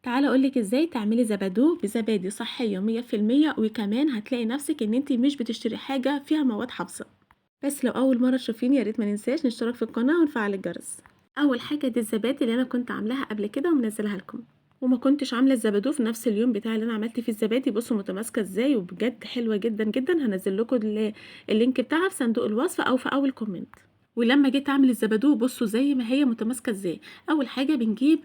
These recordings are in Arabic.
تعالي اقول لك ازاي تعملي زبادو بزبادي صحيه 100%، وكمان هتلاقي نفسك ان انت مش بتشتري حاجه فيها مواد حافظه. بس لو اول مره تشوفيني يا ريت ما ننساش نشترك في القناه ونفعل الجرس. اول حاجه دي الزبادي اللي انا كنت عاملاها قبل كده ومنزلها لكم، وما كنتش عامله الزبادو في نفس اليوم بتاع اللي انا عملت فيه الزبادي. بصوا متماسكه ازاي وبجد حلوه جدا جدا. هنزل لكم اللينك بتاعها في صندوق الوصف او في اول كومنت. ولما جيت اعمل الزبادو بصوا زي ما هي متماسكه ازاي. اول حاجه بنجيب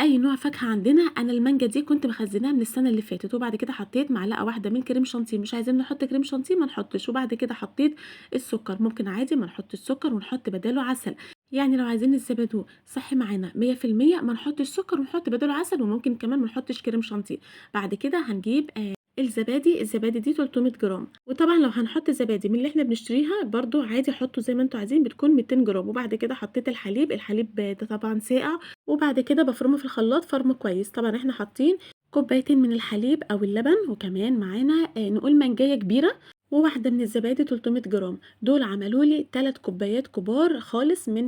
اي نوع فاكهه عندنا. انا المانجا دي كنت مخزناها من السنه اللي فاتت، وبعد كده حطيت معلقه واحده من كريم شانتيه. مش عايزين نحط كريم شانتيه ما نحطش. وبعد كده حطيت السكر، ممكن عادي ما نحطش السكر ونحط بداله عسل. يعني لو عايزين الزبادو صحي معانا 100% ما نحطش سكر ونحط بداله عسل، وممكن كمان ما نحطش كريم شانتيه. بعد كده هنجيب الزبادي دي 300 جرام. وطبعا لو هنحط زبادي من اللي احنا بنشتريها برضو عادي حطوا زي ما انتوا عايزين، بتكون 200 جرام. وبعد كده حطيت الحليب ده طبعا ساقع، وبعد كده بافرمه في الخلاط فرم كويس. طبعا احنا حاطين كوبايتين من الحليب او اللبن، وكمان معانا نقول منجايه كبيره، وواحده من الزبادي 300 جرام. دول عملوا لي 3 كوبايات كبار خالص من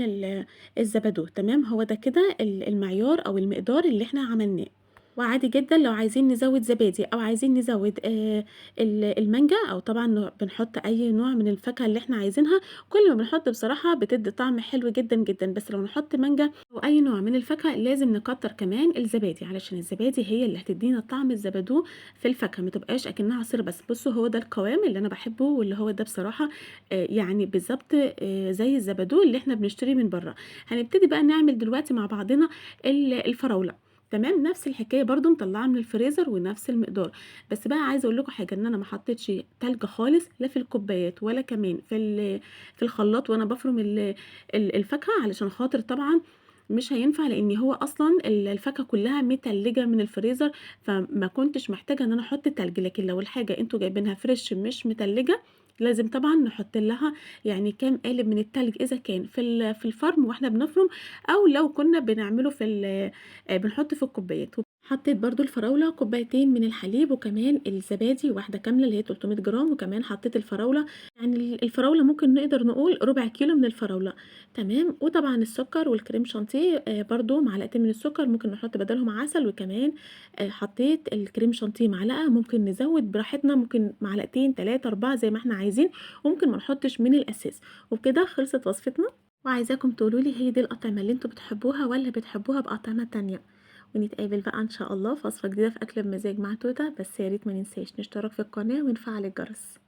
الزبادو. تمام، هو ده كده المعيار او المقدار اللي احنا عملناه. وعادي جدا لو عايزين نزود زبادي او عايزين نزود المانجا، او طبعا بنحط اي نوع من الفاكهه اللي احنا عايزينها. كل ما بنحط بصراحه بتدي طعم حلو جدا جدا. بس لو نحط مانجا او اي نوع من الفاكهه لازم نكتر كمان الزبادي، علشان الزبادي هي اللي هتدينا طعم الزبادو في الفاكهه، ما تبقاش اكنها عصير بس. بصوا هو ده القوام اللي انا بحبه، واللي هو ده بصراحه يعني بالظبط زي الزبادو اللي احنا بنشتريه من بره. هنبتدي بقى نعمل دلوقتي مع بعضنا الفراوله. تمام، نفس الحكايه برضو مطلعه من الفريزر ونفس المقدار. بس بقى عايزه اقول لكم حاجه، ان انا ما حطيتش تلج خالص لا في الكوبايات ولا كمان في الخلاط وانا بفرم الفاكهه، علشان خاطر طبعا مش هينفع، لان هو اصلا الفاكهه كلها متلجه من الفريزر، فما كنتش محتاجه ان انا احط تلج. لكن لو الحاجه انتوا جايبينها فريش مش متلجه لازم طبعا نحط لها يعني كام قالب من التلج، اذا كان في الفرم واحنا بنفرم، او لو كنا بنعمله بنحط في الكوبايات. حطيت برضو الفراولة كوبايتين من الحليب، وكمان الزبادي واحدة كاملة اللي هي 300 جرام، وكمان حطيت الفراولة. يعني الفراولة ممكن نقدر نقول ربع كيلو من الفراولة. تمام، وطبعا السكر والكريم شانتيه برضو معلقتين من السكر، ممكن نحط بدلهم عسل. وكمان حطيت الكريم شانتيه معلقة، ممكن نزود براحتنا، ممكن معلقتين 3 4 زي ما احنا عايزين، وممكن ما نحطش من الأساس. وبكده خلصت وصفتنا. وعايزاكم تقولولي هي دي الأطعمة اللي انتوا بتحبوها ولا بتحبوها بأطعمة تانية. ونتقابل بقى ان شاء الله في وصفة جديدة في اكل بمزاج مع توتة. بس يا ريت ما ننساش نشترك في القناة ونفعل الجرس.